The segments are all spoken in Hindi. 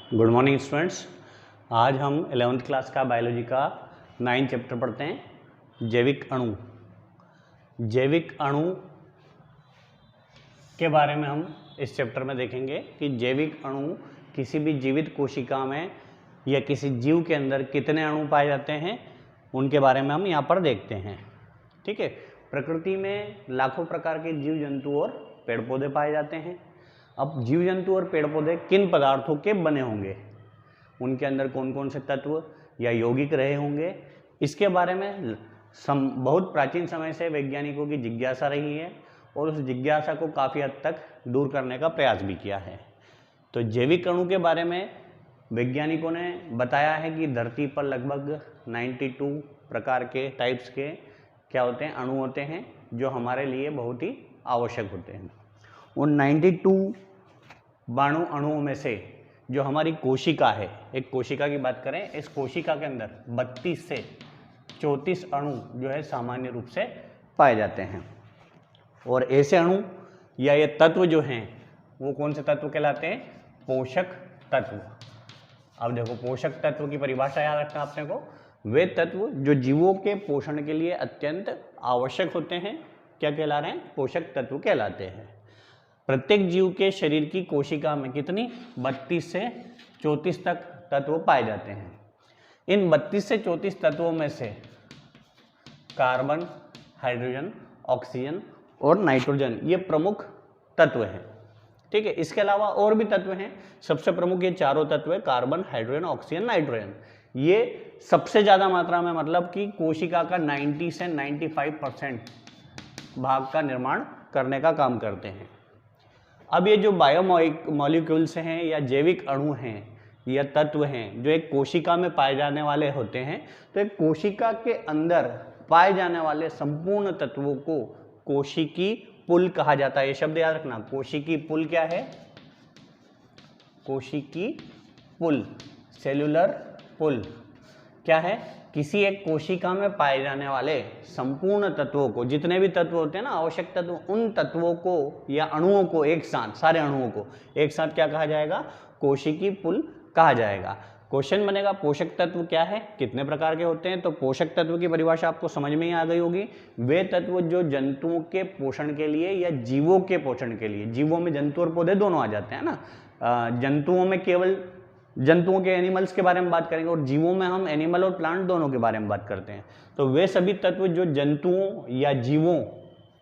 Good morning students. आज हम 11th क्लास का बायोलॉजी का 9 चैप्टर पढ़ते हैं, जैविक अणु। जैविक अणु के बारे में हम इस चैप्टर में देखेंगे कि जैविक अणु किसी भी जीवित कोशिका में या किसी जीव के अंदर कितने अणु पाए जाते हैं, उनके बारे में हम यहाँ पर देखते हैं। ठीक है। प्रकृति में लाखों प्रकार के जीव जंतु और पेड़ पौधे पाए जाते हैं। अब जीव जंतु और पेड़ पौधे किन पदार्थों के बने होंगे, उनके अंदर कौन कौन से तत्व या यौगिक रहे होंगे, इसके बारे में बहुत प्राचीन समय से वैज्ञानिकों की जिज्ञासा रही है और उस जिज्ञासा को काफ़ी हद तक दूर करने का प्रयास भी किया है। तो जैविक अणु के बारे में वैज्ञानिकों ने बताया है कि धरती पर लगभग 92 प्रकार के टाइप्स के क्या होते हैं, अणु होते हैं, जो हमारे लिए बहुत ही आवश्यक होते हैं। उन 92 बाणु अणुओं में से जो हमारी कोशिका है, एक कोशिका की बात करें, इस कोशिका के अंदर 32 से 34 अणु जो है सामान्य रूप से पाए जाते हैं। और ऐसे अणु या ये तत्व जो हैं वो कौन से तत्व कहलाते हैं? पोषक तत्व। अब देखो, पोषक तत्व की परिभाषा याद रखना आपने को। वे तत्व जो जीवों के पोषण के लिए अत्यंत आवश्यक होते हैं, क्या कहला रहे हैं? पोषक तत्व कहलाते हैं। प्रत्येक जीव के शरीर की कोशिका में कितनी 32 से 34 तक तत्व पाए जाते हैं। इन 32 से 34 तत्वों में से कार्बन, हाइड्रोजन, ऑक्सीजन और नाइट्रोजन ये प्रमुख तत्व हैं। ठीक है। इसके अलावा और भी तत्व हैं। सबसे प्रमुख ये चारों तत्व है, कार्बन, हाइड्रोजन, ऑक्सीजन, नाइट्रोजन। ये सबसे ज़्यादा मात्रा में, मतलब कि कोशिका का 90 से 95% भाग का निर्माण करने का काम करते हैं। अब ये जो बायोमॉलिक्यूल्स हैं या जैविक अणु हैं या तत्व हैं जो एक कोशिका में पाए जाने वाले होते हैं, तो एक कोशिका के अंदर पाए जाने वाले संपूर्ण तत्वों को कोशिकी पुल कहा जाता है। ये शब्द याद रखना, कोशिकी पुल क्या है? कोशिकी पुल, सेल्यूलर पुल क्या है? किसी एक कोशिका में पाए जाने वाले संपूर्ण तत्वों को, जितने भी तत्व होते हैं ना, आवश्यक तत्व, उन तत्वों को या अणुओं को एक साथ, सारे अणुओं को एक साथ क्या कहा जाएगा? कोशिकी पुल कहा जाएगा। क्वेश्चन बनेगा पोषक तत्व क्या है, कितने प्रकार के होते हैं? तो पोषक तत्व की परिभाषा आपको समझ में ही आ गई होगी। वे तत्व जो जंतुओं के पोषण के लिए या जीवों के पोषण के लिए, जीवों में जंतु और पौधे दोनों आ जाते हैं ना, जंतुओं में केवल जंतुओं के एनिमल्स के बारे में बात करेंगे और जीवों में हम एनिमल और प्लांट दोनों के बारे में बात करते हैं। तो वे सभी तत्व जो जंतुओं या जीवों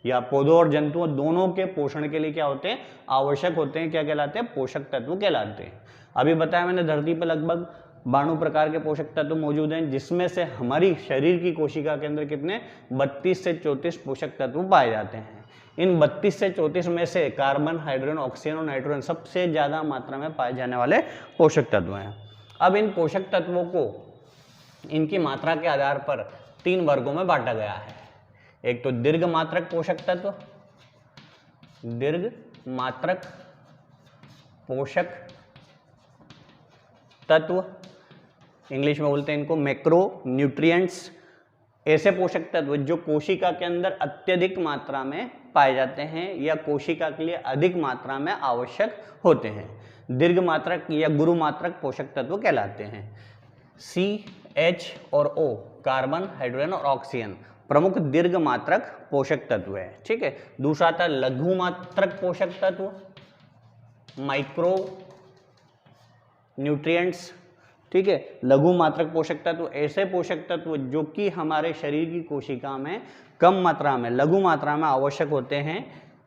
या पौधों और जंतुओं दोनों के पोषण के लिए क्या होते हैं? आवश्यक होते हैं। क्या कहलाते हैं? पोषक तत्व कहलाते हैं। अभी बताया मैंने, धरती पर लगभग 92 प्रकार के पोषक तत्व मौजूद हैं, जिसमें से हमारी शरीर की कोशिका के अंदर कितने 32 से 34 पोषक तत्व पाए जाते हैं। इन 32 से 34 में से कार्बन, हाइड्रोजन, ऑक्सीजन और नाइट्रोजन सबसे ज़्यादा मात्रा में पाए जाने वाले पोषक तत्व हैं। अब इन पोषक तत्वों को इनकी मात्रा के आधार पर 3 वर्गों में बांटा गया है। एक तो दीर्घ मात्रक पोषक तत्व, दीर्घ मात्रक पोषक तत्व, इंग्लिश में बोलते हैं इनको मैक्रो न्यूट्रिएंट्स। ऐसे पोषक तत्व जो कोशिका के अंदर अत्यधिक मात्रा में पाए जाते हैं या कोशिका के लिए अधिक मात्रा में आवश्यक होते हैं, दीर्घ मात्रक या गुरु मात्रक पोषक तत्व कहलाते हैं। C, H और O, कार्बन, हाइड्रोजन और ऑक्सीजन प्रमुख दीर्घ मात्रक पोषक तत्व है। ठीक है। दूसरा आता है लघु मात्रक पोषक तत्व, माइक्रो न्यूट्रिएंट्स। ठीक है। लघु मात्रक पोषक तत्व ऐसे पोषक तत्व जो कि हमारे शरीर की कोशिका में कम मात्रा में, लघु मात्रा में आवश्यक होते हैं,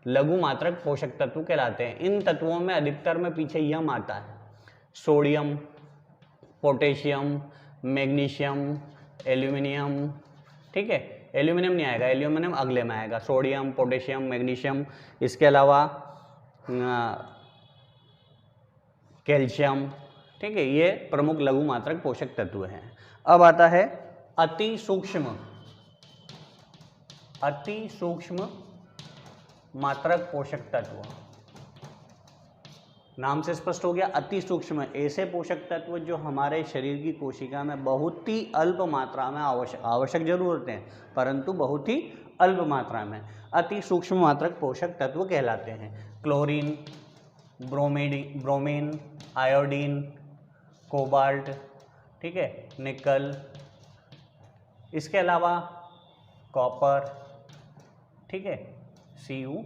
लघु मात्रक पोषक तत्व कहलाते हैं। इन तत्वों में अधिकतर में पीछे यम आता है, सोडियम, पोटेशियम, मैग्नीशियम, एल्यूमिनियम। ठीक है। एल्यूमिनियम नहीं आएगा, एल्यूमिनियम अगले में आएगा। सोडियम, पोटेशियम, मैग्नीशियम, इसके अलावा कैल्शियम। ठीक है। ये प्रमुख लघु मात्रक पोषक तत्व हैं। अब आता है अति सूक्ष्म मात्रक पोषक तत्व। नाम से स्पष्ट हो गया, अति सूक्ष्म ऐसे पोषक तत्व जो हमारे शरीर की कोशिका में बहुत ही अल्प मात्रा में आवश्यक जरूर होते हैं, परंतु बहुत ही अल्प मात्रा में अति सूक्ष्म मात्रक पोषक तत्व कहलाते हैं। क्लोरीन, ब्रोमीन, आयोडीन, कोबाल्ट, ठीक है, निकल, इसके अलावा कॉपर, ठीक है, Cu,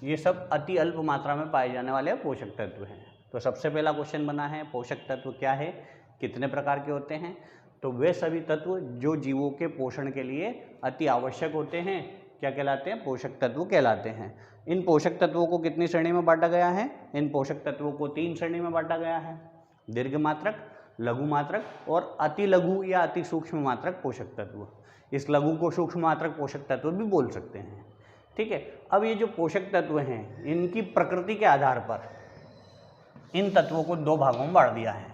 ये सब अति अल्प मात्रा में पाए जाने वाले पोषक तत्व हैं। तो सबसे पहला क्वेश्चन बना है पोषक तत्व क्या है, कितने प्रकार के होते हैं। तो वे सभी तत्व जो जीवों के पोषण के लिए अति आवश्यक होते हैं क्या कहलाते हैं, पोषक तत्व कहलाते हैं। इन पोषक तत्वों को कितनी श्रेणी में बांटा गया है, इन पोषक तत्वों को 3 श्रेणी में बांटा गया है, दीर्घ मात्रक, लघु मात्रक और अति लघु या अति सूक्ष्म मात्रक पोषक तत्व। इस लघु को सूक्ष्म मात्रक पोषक तत्व भी बोल सकते हैं, ठीक है। अब ये जो पोषक तत्व हैं इनकी प्रकृति के आधार पर इन तत्वों को 2 भागों में बांट दिया है।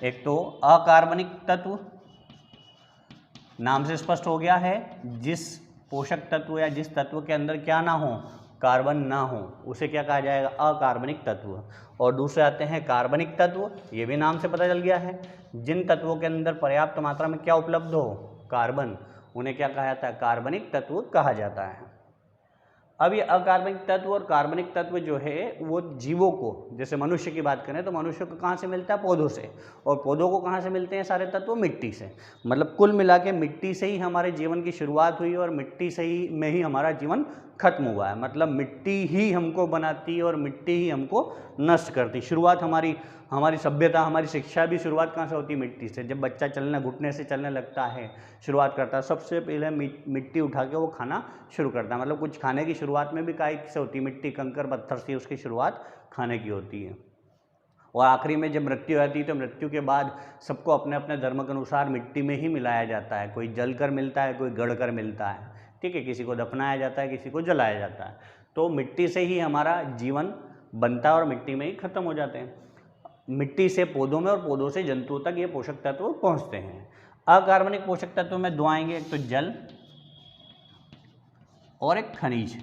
एक तो अकार्बनिक तत्व, नाम से स्पष्ट हो गया है, जिस पोषक तत्व या जिस तत्व के अंदर क्या ना हो, कार्बन ना हो, उसे क्या कहा जाएगा, अकार्बनिक तत्व। और दूसरे आते हैं कार्बनिक तत्व, ये भी नाम से पता चल गया है, जिन तत्वों के अंदर पर्याप्त मात्रा में क्या उपलब्ध हो, कार्बन, उन्हें क्या कहा जाता है, कार्बनिक तत्व कहा जाता है। अब ये अकार्बनिक तत्व और कार्बनिक तत्व जो है वो जीवों को, जैसे मनुष्य की बात करें तो मनुष्य को कहाँ से मिलता है, पौधों से, और पौधों को कहाँ से मिलते हैं सारे तत्व, मिट्टी से। मतलब कुल मिला के मिट्टी से ही हमारे जीवन की शुरुआत हुई और मिट्टी से ही में ही हमारा जीवन खत्म हुआ है। मतलब मिट्टी ही हमको बनाती और मिट्टी ही हमको नष्ट करती। शुरुआत हमारी सभ्यता, हमारी शिक्षा भी शुरुआत कहाँ से होती है, मिट्टी से। जब बच्चा चलने, घुटने से चलने लगता है, शुरुआत करता है, सबसे पहले मिट्टी उठा के वो खाना शुरू करता है। मतलब कुछ खाने की शुरुआत में भी काय से होती है, मिट्टी, कंकर, पत्थर से उसकी शुरुआत खाने की होती है। और आखिरी में जब मृत्यु आती है तो मृत्यु के बाद सबको अपने अपने धर्म के अनुसार मिट्टी में ही मिलाया जाता है। कोई जल कर मिलता है, कोई गड़ कर मिलता है, ठीक है, किसी को दफनाया जाता है, किसी को जलाया जाता है। तो मिट्टी से ही हमारा जीवन बनता है और मिट्टी में ही खत्म हो जाते हैं। मिट्टी से पौधों में और पौधों से जंतुओं तक ये पोषक तत्व पहुंचते हैं। अकार्बनिक पोषक तत्व में 2 आएंगे, एक तो जल और एक खनिज।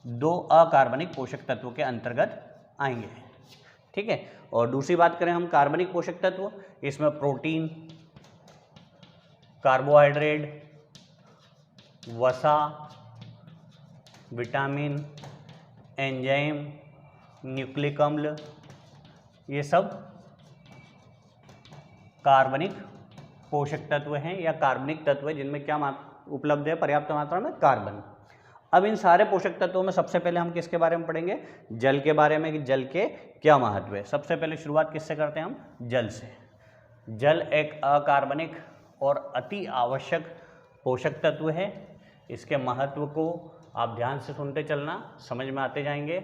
2 अकार्बनिक पोषक तत्वों के अंतर्गत आएंगे, ठीक है। और दूसरी बात करें हम कार्बनिक पोषक तत्व, इसमें प्रोटीन, कार्बोहाइड्रेट, वसा, विटामिन, एंजाइम, न्यूक्लिक अम्ल, ये सब कार्बनिक पोषक तत्व हैं या कार्बनिक तत्व हैं जिनमें क्या उपलब्ध है, पर्याप्त मात्रा में कार्बन। अब इन सारे पोषक तत्वों में सबसे पहले हम किसके बारे में पढ़ेंगे, जल के बारे में, कि जल के क्या महत्व है। सबसे पहले शुरुआत किससे करते हैं हम, जल से। जल एक अकार्बनिक और अति आवश्यक पोषक तत्व है। इसके महत्व को आप ध्यान से सुनते चलना, समझ में आते जाएंगे।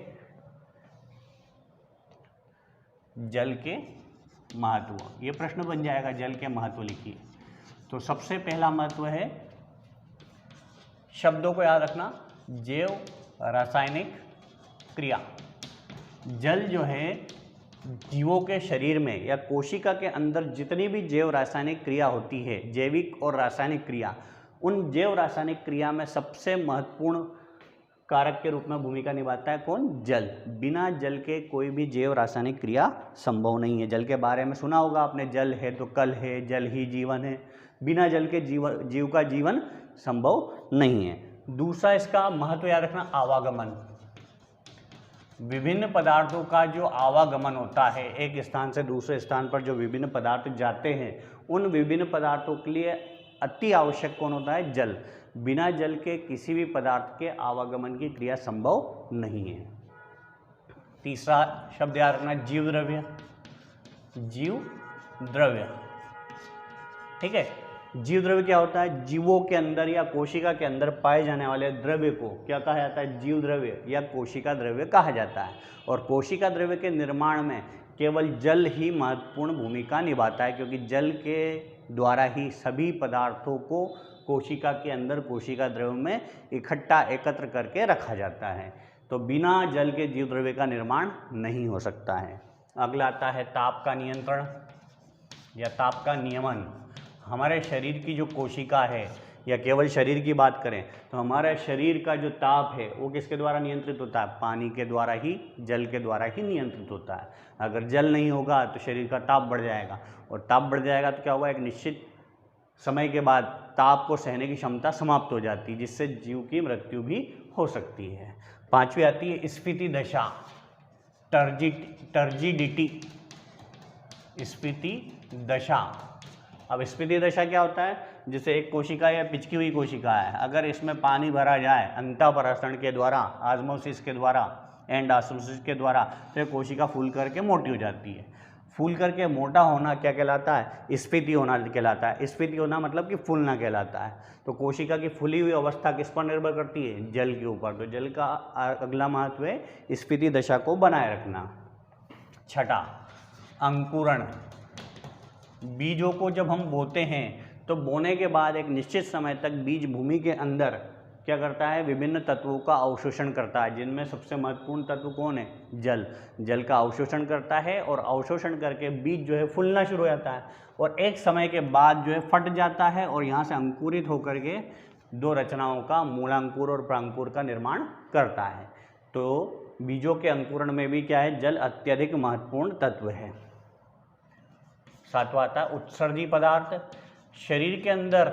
जल के महत्व, ये प्रश्न बन जाएगा, जल के महत्व लिखिए। तो सबसे पहला महत्व है, शब्दों को याद रखना, जैव रासायनिक क्रिया। जल जो है जीवों के शरीर में या कोशिका के अंदर जितनी भी जैव रासायनिक क्रिया होती है, जैविक और रासायनिक क्रिया, उन जैव रासायनिक क्रिया में सबसे महत्वपूर्ण कारक के रूप में भूमिका निभाता है कौन, जल। बिना जल के कोई भी जैव रासायनिक क्रिया संभव नहीं है। जल के बारे में सुना होगा आपने, जल है तो कल है, जल ही जीवन है। बिना जल के जीव का जीवन संभव नहीं है। दूसरा इसका महत्व याद रखना, आवागमन। विभिन्न पदार्थों का जो आवागमन होता है, एक स्थान से दूसरे स्थान पर जो विभिन्न पदार्थ जाते हैं, उन विभिन्न पदार्थों के लिए अति आवश्यक कौन होता है, जल। बिना जल के किसी भी पदार्थ के आवागमन की क्रिया संभव नहीं है। तीसरा शब्द याद रखना, जीव द्रव्य। जीव द्रव्य, ठीक है। जीव द्रव्य क्या होता है, जीवों के अंदर या कोशिका के अंदर पाए जाने वाले द्रव्य को क्या कहा जाता है, जीव द्रव्य या कोशिका द्रव्य कहा जाता है। और कोशिका द्रव्य के निर्माण में केवल जल ही महत्वपूर्ण भूमिका निभाता है, क्योंकि जल के द्वारा ही सभी पदार्थों को कोशिका के अंदर कोशिका द्रव्य में इकट्ठा एकत्र करके रखा जाता है। तो बिना जल के जीव द्रव्य का निर्माण नहीं हो सकता है। अगला आता है ताप का नियंत्रण या ताप का नियमन। हमारे शरीर की जो कोशिका है, या केवल शरीर की बात करें तो हमारे शरीर का जो ताप है वो किसके द्वारा नियंत्रित होता है, पानी के द्वारा ही, जल के द्वारा ही नियंत्रित होता है। अगर जल नहीं होगा तो शरीर का ताप बढ़ जाएगा, और ताप बढ़ जाएगा तो क्या होगा, एक निश्चित समय के बाद ताप को सहने की क्षमता समाप्त हो जाती है, जिससे जीव की मृत्यु भी हो सकती है। पांचवी आती है स्फीति दशा, टर्जिडिटी। स्फीति दशा। अब स्फीति दशा क्या होता है, जैसे एक कोशिका या पिचकी हुई कोशिका है, अगर इसमें पानी भरा जाए अंतःपरासरण के द्वारा, ऑस्मोसिस के द्वारा, एंड ऑस्मोसिस के द्वारा, तो कोशिका फूल करके मोटी हो जाती है। फूल करके मोटा होना क्या कहलाता है, स्फीति होना कहलाता है। स्फीति होना मतलब कि फूलना कहलाता है। तो कोशिका की फूली हुई अवस्था किस पर निर्भर करती है, जल के ऊपर। तो जल का अगला महत्व है स्फीति दशा को बनाए रखना। छठा, अंकुरण। बीजों को जब हम बोते हैं तो बोने के बाद एक निश्चित समय तक बीज भूमि के अंदर क्या करता है, विभिन्न तत्वों का अवशोषण करता है, जिनमें सबसे महत्वपूर्ण तत्व कौन है, जल। जल का अवशोषण करता है और अवशोषण करके बीज जो है फूलना शुरू हो जाता है और एक समय के बाद जो है फट जाता है और यहाँ से अंकुरित होकर के दो रचनाओं का, मूलांकुर और प्रांकुर का निर्माण करता है। तो बीजों के अंकुरण में भी क्या है, जल अत्यधिक महत्वपूर्ण तत्व है। सातवां आता है उत्सर्जी पदार्थ। शरीर के अंदर,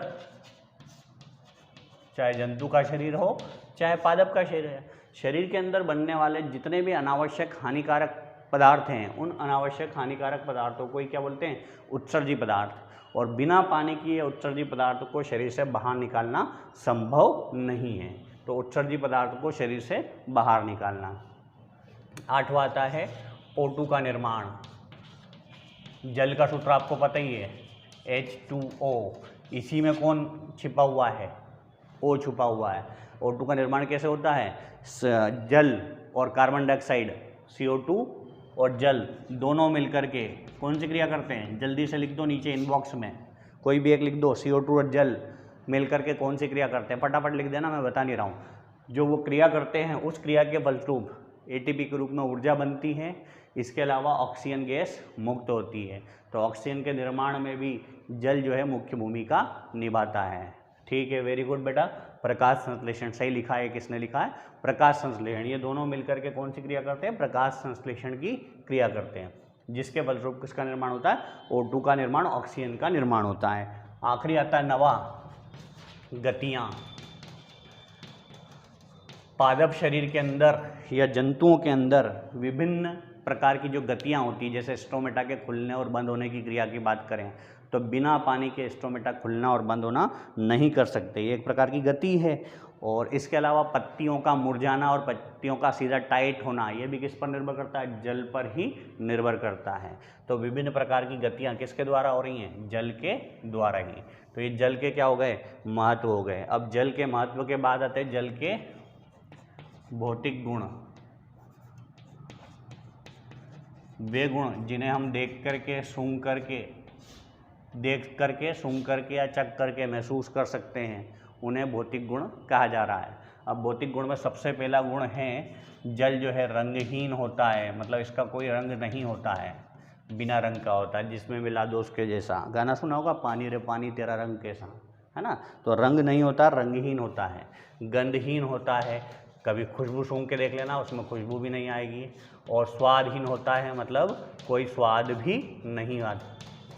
चाहे जंतु का शरीर हो चाहे पादप का शरीर है, शरीर के अंदर बनने वाले जितने भी अनावश्यक हानिकारक पदार्थ हैं, उन अनावश्यक हानिकारक पदार्थों को ही क्या बोलते हैं, उत्सर्जी पदार्थ। और बिना पानी की उत्सर्जी पदार्थ को शरीर से बाहर निकालना संभव नहीं है। तो उत्सर्जी पदार्थ को शरीर से बाहर निकालना। आठवां आता है O2 का निर्माण। जल का सूत्र आपको पता ही है, H2O। इसी में कौन छिपा हुआ है, O छुपा हुआ है। O2 का निर्माण कैसे होता है, जल और कार्बन डाइऑक्साइड CO2 और जल दोनों मिलकर के कौन सी क्रिया करते हैं, जल्दी से लिख दो नीचे इनबॉक्स में, कोई भी एक लिख दो। CO2 और जल मिलकर के कौन सी क्रिया करते हैं, फटाफट लिख देना, मैं बता नहीं रहा हूँ। जो वो क्रिया करते हैं उस क्रिया के फलस्वरूप ATP के रूप में ऊर्जा बनती है। इसके अलावा ऑक्सीजन गैस मुक्त होती है। तो ऑक्सीजन के निर्माण में भी जल जो है मुख्य भूमिका निभाता है। ठीक है, वेरी गुड बेटा। प्रकाश संश्लेषण सही लिखा है, किसने लिखा है, प्रकाश संश्लेषण। ये दोनों मिलकर के कौन सी क्रिया करते हैं, प्रकाश संश्लेषण की क्रिया करते हैं, जिसके फलस्वरूप किसका निर्माण होता है, O2 का निर्माण, ऑक्सीजन का निर्माण होता है। आखिरी आता है नवा, गतियाँ। पादप शरीर के अंदर या जंतुओं के अंदर विभिन्न प्रकार की जो गतियाँ होती हैं, जैसे स्टोमेटा के खुलने और बंद होने की क्रिया की बात करें तो बिना पानी के स्टोमेटा खुलना और बंद होना नहीं कर सकते, ये एक प्रकार की गति है। और इसके अलावा पत्तियों का मुरझाना और पत्तियों का सीधा टाइट होना, ये भी किस पर निर्भर करता है, जल पर ही निर्भर करता है। तो विभिन्न प्रकार की गतियाँ किसके द्वारा हो रही हैं, जल के द्वारा ही। तो ये जल के क्या हो गए, महत्व हो गए। अब जल के महत्व के बाद आते हैं जल के भौतिक गुण। वे गुण जिन्हें हम देख करके, सूंघ करके या चख करके महसूस कर सकते हैं, उन्हें भौतिक गुण कहा जा रहा है। अब भौतिक गुण में सबसे पहला गुण है, जल जो है रंगहीन होता है, मतलब इसका कोई रंग नहीं होता है, बिना रंग का होता है, जिसमें मिला दो उसके जैसा। गाना सुना होगा, पानी रे पानी तेरा रंग कैसा, है ना। तो रंग नहीं होता, रंगहीन होता है। गंधहीन होता है, कभी खुशबू सूंघ के देख लेना, उसमें खुशबू भी नहीं आएगी। और स्वादहीन होता है, मतलब कोई स्वाद भी नहीं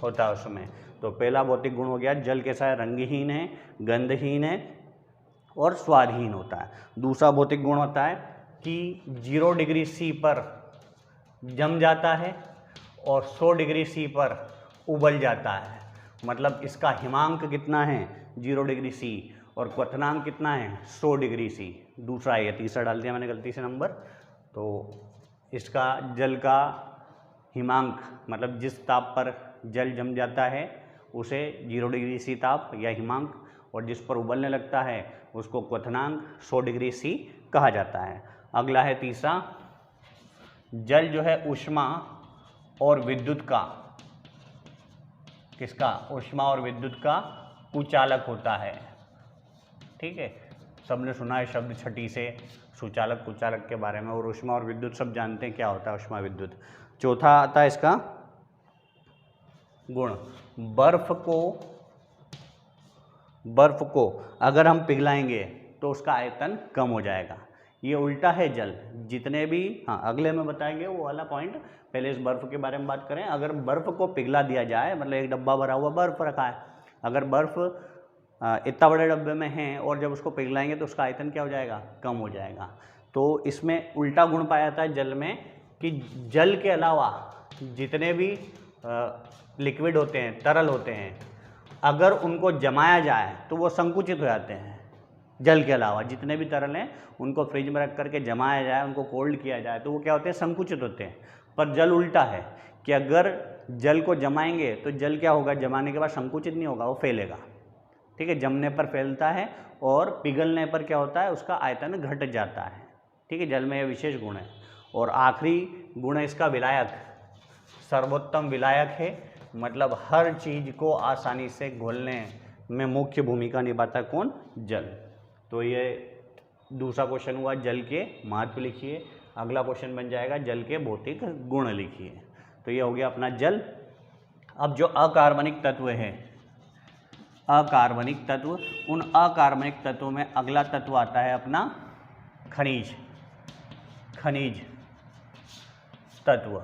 होता उसमें। तो पहला भौतिक गुण हो गया, जल कैसा है, रंगहीन है, गंधहीन है और स्वादहीन होता है। दूसरा भौतिक गुण होता है कि 0 डिग्री C पर जम जाता है और 100 डिग्री C पर उबल जाता है। मतलब इसका हिमांक कितना है, 0 डिग्री C, और क्वथनांक कितना है, 100 डिग्री C। दूसरा है, तीसरा डाल दिया मैंने गलती से नंबर। तो इसका जल का हिमांक, मतलब जिस ताप पर जल जम जाता है उसे 0 डिग्री C ताप या हिमांक, और जिस पर उबलने लगता है उसको क्वथनांक 100 डिग्री C कहा जाता है। अगला है तीसरा, जल जो है ऊष्मा और विद्युत का, किसका, ऊष्मा और विद्युत का कुचालक होता है। ठीक है, सबने सुना है शब्द छठी से सुचालक कुचालक के बारे में, और ऊष्मा और विद्युत सब जानते हैं क्या होता है ऊष्मा विद्युत। चौथा आता है इसका गुण, बर्फ को अगर हम पिघलाएंगे तो उसका आयतन कम हो जाएगा। ये उल्टा है जल, जितने भी, हाँ अगले में बताएंगे वो वाला पॉइंट, पहले इस बर्फ के बारे में बात करें। अगर बर्फ को पिघला दिया जाए, मतलब एक डब्बा भरा हुआ बर्फ रखा है, अगर बर्फ इतना बड़े डब्बे में है और जब उसको पिघलाएंगे तो उसका आयतन क्या हो जाएगा, कम हो जाएगा। तो इसमें उल्टा गुण पाया जाता है जल में, कि जल के अलावा जितने भी लिक्विड होते हैं, तरल होते हैं, अगर उनको जमाया जाए तो वो संकुचित हो जाते हैं। जल के अलावा जितने भी तरल हैं उनको फ्रिज में रख करके जमाया जाए, उनको कोल्ड किया जाए तो वो क्या होते हैं, संकुचित होते हैं। पर जल उल्टा है कि अगर जल को जमाएंगे तो जल क्या होगा, जमाने के बाद संकुचित नहीं होगा, वो फैलेगा। ठीक है, जमने पर फैलता है और पिघलने पर क्या होता है, उसका आयतन घट जाता है। ठीक है, जल में यह विशेष गुण है। और आखिरी गुण है इसका विलायक, सर्वोत्तम विलायक है, मतलब हर चीज़ को आसानी से घोलने में मुख्य भूमिका निभाता है कौन, जल। तो ये दूसरा क्वेश्चन हुआ, जल के महत्व लिखिए। अगला क्वेश्चन बन जाएगा जल के भौतिक गुण लिखिए। तो ये हो गया अपना जल। अब जो अकार्बनिक तत्व है, अकार्बनिक तत्व, उन अकार्बनिक तत्वों में अगला तत्व आता है अपना खनिज। खनिज तत्व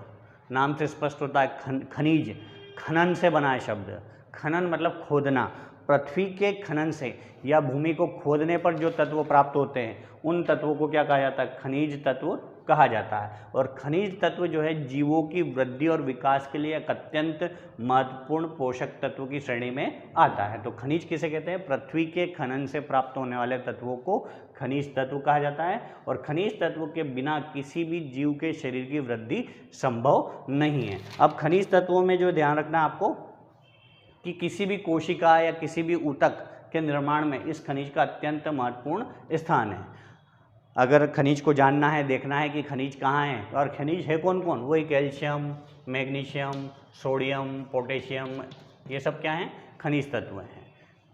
नाम से स्पष्ट होता है, खनिज खनन से बना है शब्द। खनन मतलब खोदना, पृथ्वी के खनन से या भूमि को खोदने पर जो तत्व प्राप्त होते हैं उन तत्वों को क्या कहा जाता है, खनिज तत्व कहा जाता है। और खनिज तत्व जो है जीवों की वृद्धि और विकास के लिए एक अत्यंत महत्वपूर्ण पोषक तत्व की श्रेणी में आता है। तो खनिज किसे कहते हैं, पृथ्वी के खनन से प्राप्त होने वाले तत्वों को खनिज तत्व कहा जाता है। और खनिज तत्व के बिना किसी भी जीव के शरीर की वृद्धि संभव नहीं है। अब खनिज तत्वों में जो ध्यान रखना है आपको कि किसी भी कोशिका या किसी भी ऊतक के निर्माण में इस खनिज का अत्यंत महत्वपूर्ण स्थान है। अगर खनिज को जानना है, देखना है कि खनिज कहाँ है, और खनिज है कौन कौन, वही कैल्शियम, मैग्नीशियम, सोडियम, पोटेशियम, ये सब क्या हैं, खनिज तत्व हैं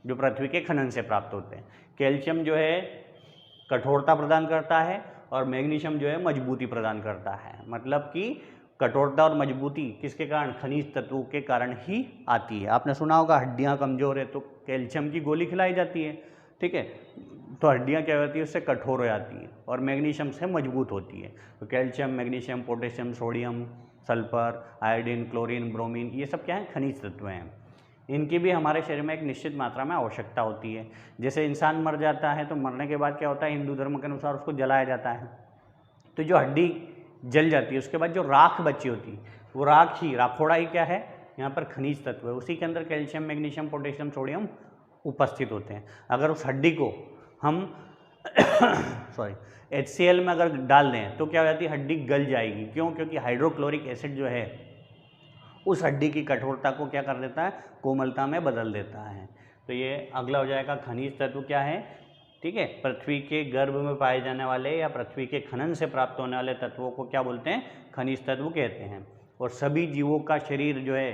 जो पृथ्वी के खनन से प्राप्त होते हैं। कैल्शियम जो है कठोरता प्रदान करता है और मैग्नीशियम जो है मजबूती प्रदान करता है। मतलब कि कठोरता और मजबूती किसके कारण, खनिज तत्वों के कारण ही आती है। आपने सुना होगा हड्डियां कमज़ोर है तो कैल्शियम की गोली खिलाई जाती है। ठीक है, तो हड्डियां क्या होती है, उससे कठोर हो जाती है, और मैग्नीशियम से मजबूत होती है। तो calcium, magnesium, potassium, sodium, sulphur, iodine, chlorine, bromine, ये सब क्या है, खनिज तत्व हैं। इनकी भी हमारे शरीर में एक निश्चित मात्रा में आवश्यकता होती है। जैसे इंसान मर जाता है तो मरने के बाद क्या होता है, हिंदू धर्म के अनुसार उसको जलाया जाता है। तो जो हड्डी जल जाती है उसके बाद जो राख बची होती है वो राखोड़ा ही क्या है, यहाँ पर खनिज तत्व है। उसी के अंदर कैल्शियम, मैग्नीशियम, पोटेशियम, सोडियम उपस्थित होते हैं। अगर उस हड्डी को हम HCl में अगर डाल दें तो क्या हो जाती है, हड्डी गल जाएगी। क्यों, क्योंकि हाइड्रोक्लोरिक एसिड जो है उस हड्डी की कठोरता को क्या कर देता है, कोमलता में बदल देता है। तो ये अगला हो जाएगा, खनिज तत्व क्या है। ठीक है, पृथ्वी के गर्भ में पाए जाने वाले या पृथ्वी के खनन से प्राप्त होने वाले तत्वों को क्या बोलते हैं, खनिज तत्व कहते हैं। और सभी जीवों का शरीर जो है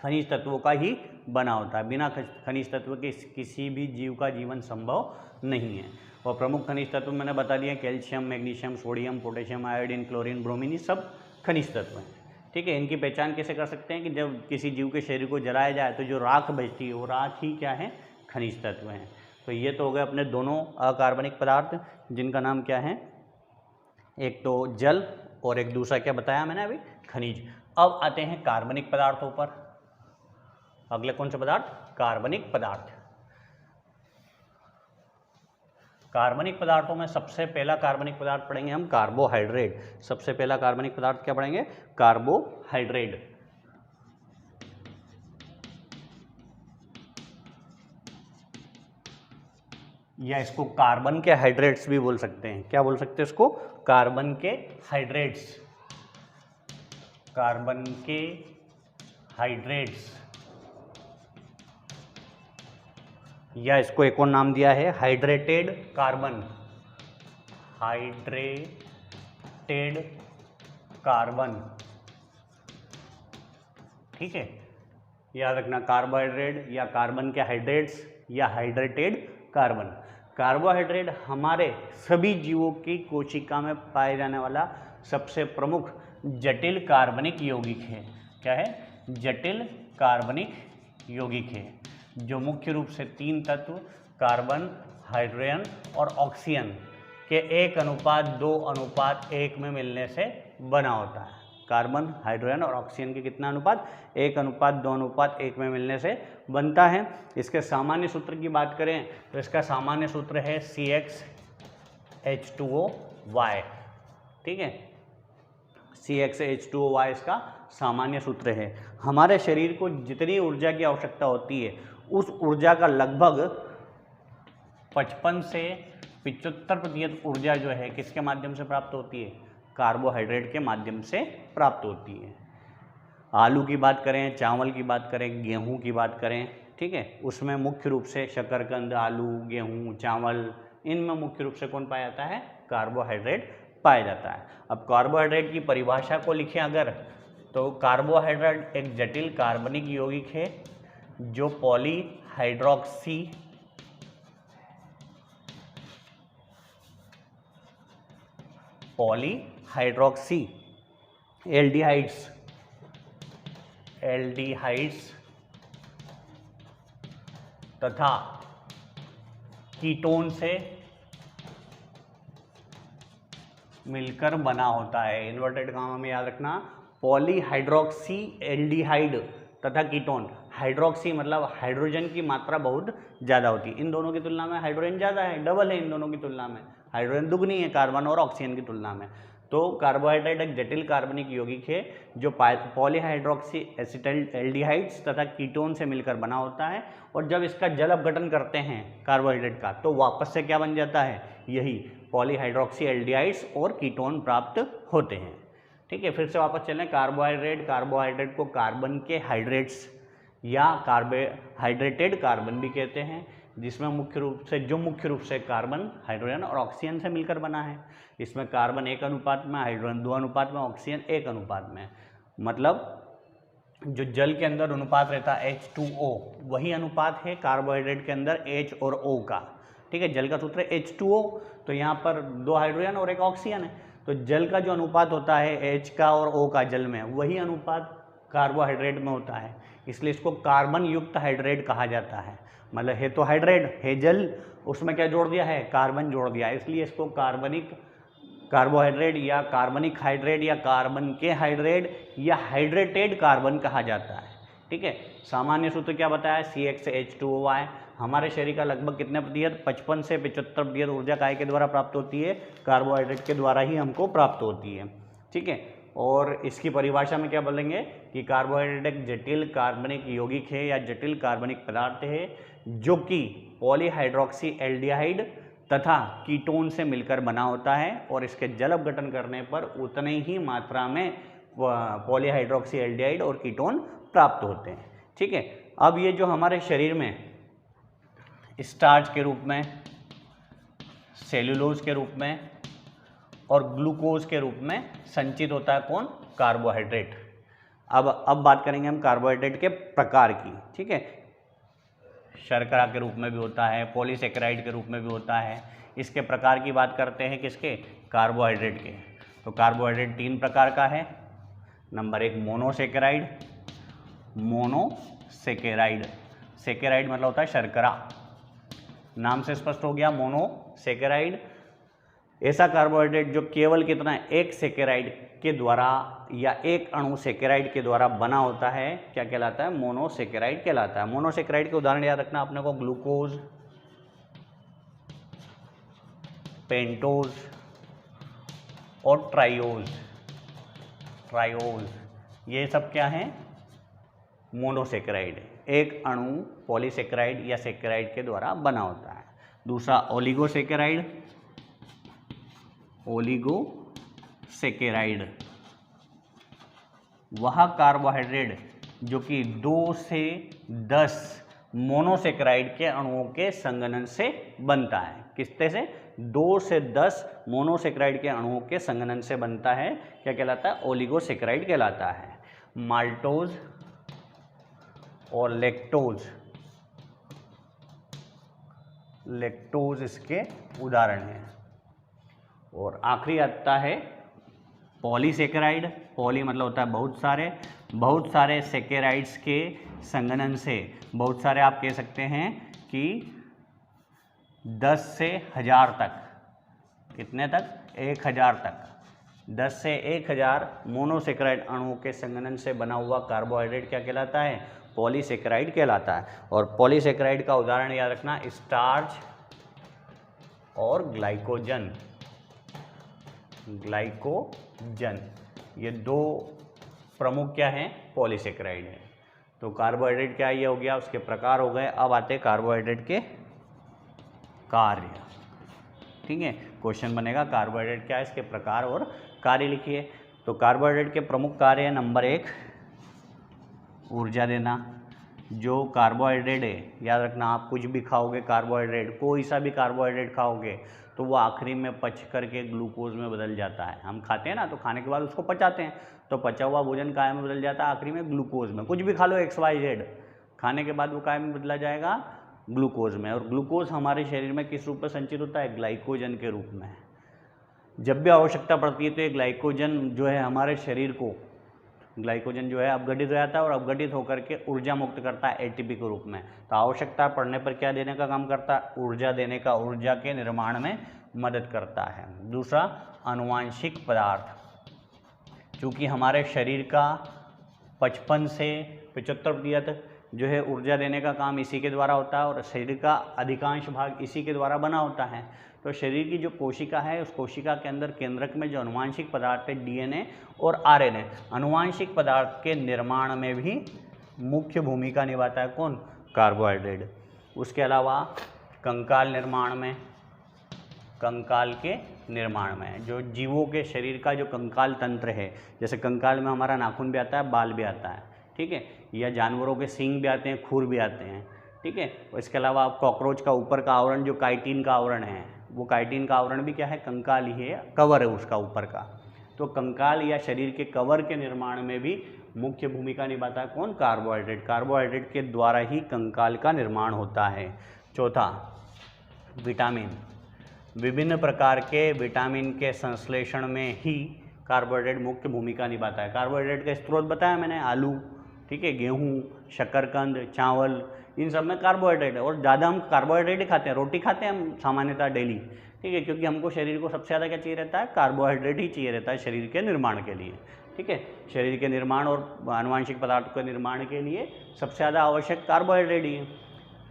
खनिज तत्वों का ही बना होता है। बिना खनिज तत्व के किसी भी जीव का जीवन संभव नहीं है। और प्रमुख खनिज तत्व मैंने बता दिया, calcium, magnesium, sodium, potassium, iodine, chlorine, bromine, ये सब खनिज तत्व हैं। ठीक है, इनकी पहचान कैसे कर सकते हैं कि जब किसी जीव के शरीर को जलाया जाए तो जो राख बचती है वो राख ही क्या है, खनिज तत्व हैं। तो ये तो हो गए अपने दोनों अकार्बनिक पदार्थ जिनका नाम क्या है, एक तो जल और एक दूसरा क्या बताया मैंने अभी, खनिज। अब आते हैं कार्बनिक पदार्थों पर। अगले कौन से पदार्थ, कार्बनिक पदार्थ। कार्बनिक पदार्थों में सबसे पहला कार्बनिक पदार्थ पढ़ेंगे हम कार्बोहाइड्रेट। सबसे पहला कार्बनिक पदार्थ क्या पढ़ेंगे, कार्बोहाइड्रेट। या इसको कार्बन के हाइड्रेट्स भी बोल सकते हैं। क्या बोल सकते हैं इसको, कार्बन के हाइड्रेट्स। कार्बन के हाइड्रेट्स, या इसको एक और नाम दिया है हाइड्रेटेड कार्बन। Hydrated carbon. ठीक है, याद रखना, कार्बोहाइड्रेट या कार्बन के हाइड्रेट्स या हाइड्रेटेड कार्बन। कार्बोहाइड्रेट हमारे सभी जीवों की कोशिका में पाए जाने वाला सबसे प्रमुख जटिल कार्बनिक यौगिक है। क्या है, जटिल कार्बनिक यौगिक है, जो मुख्य रूप से 3 तत्व कार्बन, हाइड्रोजन और ऑक्सीजन के 1:2:1 में मिलने से बना होता है। कार्बन, हाइड्रोजन और ऑक्सीजन के कितना अनुपात, 1:2:1 में मिलने से बनता है। इसके सामान्य सूत्र की बात करें तो इसका सामान्य सूत्र है CxH2O Y। ठीक है, CxH2O इसका सामान्य सूत्र है। हमारे शरीर को जितनी ऊर्जा की आवश्यकता होती है उस ऊर्जा का लगभग 55 से 75% ऊर्जा जो है किसके माध्यम से प्राप्त होती है? कार्बोहाइड्रेट के माध्यम से प्राप्त होती है। आलू की बात करें, चावल की बात करें, गेहूं की बात करें, ठीक है, उसमें मुख्य रूप से शकरकंद, आलू, गेहूं, चावल, इनमें मुख्य रूप से कौन पाया जाता है? कार्बोहाइड्रेट पाया जाता है। अब कार्बोहाइड्रेट की परिभाषा को लिखें अगर, तो कार्बोहाइड्रेट एक जटिल कार्बनिक यौगिक है जो पॉलीहाइड्रोक्सी एल्डिहाइड्स तथा कीटोन से मिलकर बना होता है। इन्वर्टेड कॉमा में याद रखना, पॉलीहाइड्रोक्सी एल्डिहाइड तथा कीटोन। हाइड्रोक्सी मतलब हाइड्रोजन की मात्रा बहुत ज़्यादा होती है, इन दोनों की तुलना में हाइड्रोजन ज़्यादा है, डबल है इन दोनों की तुलना में, हाइड्रोजन दुगनी है कार्बन और ऑक्सीजन की तुलना में। तो कार्बोहाइड्रेट एक जटिल कार्बनिक यौगिक है जो पॉलीहाइड्रोक्सी एल्डिहाइड्स तथा कीटोन से मिलकर बना होता है, और जब इसका जल अपघटन करते हैं कार्बोहाइड्रेट का तो वापस से क्या बन जाता है? यही पॉलीहाइड्रोक्सी एल्डिहाइड्स और कीटोन प्राप्त होते हैं। ठीक है, फिर से वापस चलें। कार्बोहाइड्रेट को कार्बन के हाइड्रेट्स या कार्बोहाइड्रेटेड कार्बन भी कहते हैं, जिसमें मुख्य रूप से कार्बन, हाइड्रोजन और ऑक्सीजन से मिलकर बना है। इसमें कार्बन 1 अनुपात में, हाइड्रोजन 2 अनुपात में, ऑक्सीजन 1 अनुपात में। मतलब जो जल के अंदर अनुपात रहता है H2O, वही अनुपात है कार्बोहाइड्रेट के अंदर H और O का। ठीक है, जल का सूत्र है H2O, तो यहाँ पर 2 हाइड्रोजन और 1 ऑक्सीजन है, तो जल का जो अनुपात होता है H का और O का जल में, वही अनुपात कार्बोहाइड्रेट में होता है, इसलिए इसको कार्बन युक्त हाइड्रेट कहा जाता है। मतलब है तो हाइड्रेट है जल, उसमें क्या जोड़ दिया है? कार्बन जोड़ दिया, इसलिए इसको कार्बोहाइड्रेट या कार्बनिक हाइड्रेट या कार्बन के हाइड्रेट या हाइड्रेटेड कार्बन कहा जाता है। ठीक है, सामान्य सूत्र क्या बताया? CxH2O। हमारे शरीर का लगभग कितने प्रतिशत? 55 से 75% ऊर्जा काय के द्वारा प्राप्त होती है? कार्बोहाइड्रेट के द्वारा ही हमको प्राप्त होती है। ठीक है, और इसकी परिभाषा में क्या बोलेंगे कि कार्बोहाइड्रेट एक जटिल कार्बनिक यौगिक है या जटिल कार्बनिक पदार्थ है जो कि पॉलीहाइड्रोक्सी एल्डिहाइड तथा कीटोन से मिलकर बना होता है, और इसके जल अपघटन करने पर उतनी ही मात्रा में पॉलीहाइड्रोक्सी एल्डिहाइड और कीटोन प्राप्त होते हैं। ठीक है, अब ये जो हमारे शरीर में स्टार्च के रूप में, सेल्यूलोज के रूप में और ग्लूकोज के रूप में संचित होता है कौन? कार्बोहाइड्रेट। अब बात करेंगे हम कार्बोहाइड्रेट के प्रकार की। ठीक है, शर्करा के रूप में भी होता है, पॉलीसेकेराइड के रूप में भी होता है। इसके प्रकार की बात करते हैं किसके? कार्बोहाइड्रेट के। तो कार्बोहाइड्रेट 3 प्रकार का है। Number 1 monosaccharide. सेकेराइड मतलब होता है शर्करा, नाम से स्पष्ट हो गया, मोनोसेकेराइड। ऐसा कार्बोहाइड्रेट जो केवल कितना है? एक सेकेराइड के द्वारा या एक अणु सेकेराइड के द्वारा बना होता है, क्या कहलाता है? मोनोसेकेराइड कहलाता है। मोनोसेकेराइड के उदाहरण याद रखना अपने को, ग्लूकोज, पेंटोज और ट्राइओज। ये सब क्या है? मोनोसेकेराइड। एक अणु पॉलीसेकेराइड या सेकेराइड के द्वारा बना होता है। दूसरा ओलिगोसेकेराइड, वह कार्बोहाइड्रेट जो कि 2 से 10 मोनोसेकेराइड के अणुओं के संघनन से बनता है। किससे से? 2 से 10 मोनोसेकेराइड के अणुओं के संघनन से बनता है। क्या कहलाता है? ओलिगोसेकेराइड कहलाता है। माल्टोज और लैक्टोज इसके उदाहरण हैं। और आखिरी आता है पॉलीसेकेराइड। पॉली मतलब होता है बहुत सारे सेकेराइड्स के संघनन से, बहुत सारे आप कह सकते हैं कि 10 से 1000 तक, कितने तक? 1000 तक, 10 से 1000 मोनोसेकेराइड अणुओं के संघनन से बना हुआ कार्बोहाइड्रेट क्या कहलाता है? पॉलीसेकेराइड कहलाता है। और पॉलीसेकेराइड का उदाहरण याद रखना, स्टार्च और ग्लाइकोजन। ये दो प्रमुख क्या हैं, पॉलीसेकेराइड हैं। तो कार्बोहाइड्रेट क्या ये हो गया, उसके प्रकार हो गए। अब आते हैं कार्बोहाइड्रेट के कार्य। ठीक है, क्वेश्चन बनेगा कार्बोहाइड्रेट क्या है, इसके प्रकार और कार्य लिखिए। तो कार्बोहाइड्रेट के प्रमुख कार्य है, नंबर 1 ऊर्जा देना। जो कार्बोहाइड्रेट है, याद रखना, आप कुछ भी खाओगे कार्बोहाइड्रेट, कोई सा भी कार्बोहाइड्रेट खाओगे तो वो आखिरी में पच करके ग्लूकोज में बदल जाता है। हम खाते हैं ना, तो खाने के बाद उसको पचाते हैं, तो पचा हुआ भोजन काय में बदल जाता है, आखिरी में ग्लूकोज में। कुछ भी खा लो XYZ, खाने के बाद वो काय में बदला जाएगा, ग्लूकोज में। और ग्लूकोज हमारे शरीर में किस रूप में संचित होता है, ग्लाइकोजन के रूप में। जब भी आवश्यकता पड़ती है तो ये ग्लाइकोजन जो है हमारे शरीर को, ग्लाइकोजन जो है अपघटित हो जाता है और अपघटित होकर के ऊर्जा मुक्त करता है ATP के रूप में। तो आवश्यकता पड़ने पर क्या देने का काम करता है, ऊर्जा देने का, ऊर्जा के निर्माण में मदद करता है। दूसरा आनुवांशिक पदार्थ, चूँकि हमारे शरीर का 55 से 75% जो है ऊर्जा देने का काम इसी के द्वारा होता है और शरीर का अधिकांश भाग इसी के द्वारा बना होता है। तो शरीर की जो कोशिका है, उस कोशिका के अंदर केंद्रक में जो आनुवांशिक पदार्थ है DNA और RNA, आनुवांशिक पदार्थ के निर्माण में भी मुख्य भूमिका निभाता है कौन, कार्बोहाइड्रेट। उसके अलावा कंकाल निर्माण में, कंकाल के निर्माण में, जो जीवों के शरीर का जो कंकाल तंत्र है, जैसे कंकाल में हमारा नाखून भी आता है, बाल भी आता है, ठीक है, या जानवरों के सींग भी आते हैं, खुर भी आते हैं, ठीक है। इसके अलावा कॉकरोच का ऊपर का आवरण जो काइटिन का आवरण है, वो काइटिन का आवरण भी क्या है, कंकाल ही है, कवर है उसका ऊपर का। तो कंकाल या शरीर के कवर के निर्माण में भी मुख्य भूमिका निभाता है कौन, कार्बोहाइड्रेट। कार्बोहाइड्रेट के द्वारा ही कंकाल का निर्माण होता है। चौथा, विटामिन। विभिन्न प्रकार के विटामिन के संश्लेषण में ही कार्बोहाइड्रेट मुख्य भूमिका निभाता है। कार्बोहाइड्रेट का स्रोत बताया मैंने, आलू, ठीक है, गेहूँ, शकरकंद, चावल, इन सब में कार्बोहाइड्रेट है। और ज़्यादा हम कार्बोहाइड्रेट ही खाते हैं, रोटी खाते हैं हम सामान्यतः डेली, ठीक है, क्योंकि हमको शरीर को सबसे ज़्यादा क्या चाहिए रहता है, कार्बोहाइड्रेट ही चाहिए रहता है शरीर के निर्माण के लिए, ठीक है। शरीर के निर्माण और आनुवांशिक पदार्थों के निर्माण के लिए सबसे ज़्यादा आवश्यक कार्बोहाइड्रेट ही है।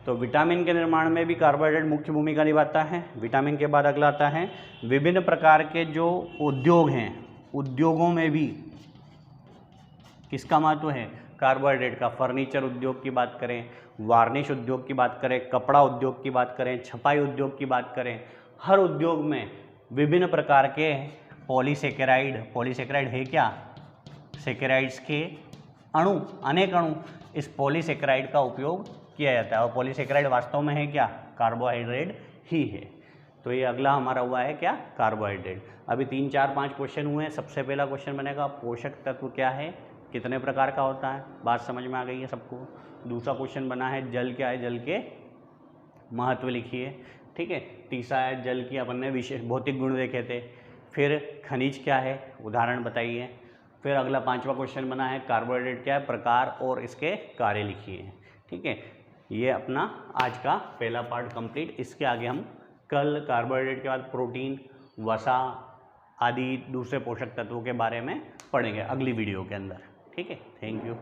तो विटामिन के निर्माण में भी कार्बोहाइड्रेट मुख्य भूमिका निभाता है। विटामिन के बाद अगला आता है विभिन्न प्रकार के जो उद्योग हैं, उद्योगों में भी किसका महत्व है, कार्बोहाइड्रेट का। फर्नीचर उद्योग की बात करें, वार्निश उद्योग की बात करें, कपड़ा उद्योग की बात करें, छपाई उद्योग की बात करें, हर उद्योग में विभिन्न प्रकार के पॉलीसेकेराइड, पॉलीसेकेराइड है क्या, सेकेराइड्स के अणु, अनेक अणु, इस पॉलीसेकेराइड का उपयोग किया जाता है। और पॉलीसेकेराइड वास्तव में है क्या, कार्बोहाइड्रेट ही है। तो ये अगला हमारा हुआ है क्या, कार्बोहाइड्रेट। अभी 3, 4, 5 क्वेश्चन हुए हैं। सबसे पहला क्वेश्चन बनेगा पोषक तत्व क्या है, कितने प्रकार का होता है, बात समझ में आ गई है सबको। दूसरा क्वेश्चन बना है जल क्या है, जल के महत्व लिखिए, ठीक है। तीसरा है जल की अपन ने विशेष भौतिक गुण देखे थे। फिर खनिज क्या है, उदाहरण बताइए। फिर अगला 5वां क्वेश्चन बना है कार्बोहाइड्रेट क्या है, प्रकार और इसके कार्य लिखिए, ठीक है। ये अपना आज का पहला पार्ट कंप्लीट। इसके आगे हम कल कार्बोहाइड्रेट के बाद प्रोटीन, वसा आदि दूसरे पोषक तत्वों के बारे में पढ़ेंगे अगली वीडियो के अंदर, ठीक है। Thank you.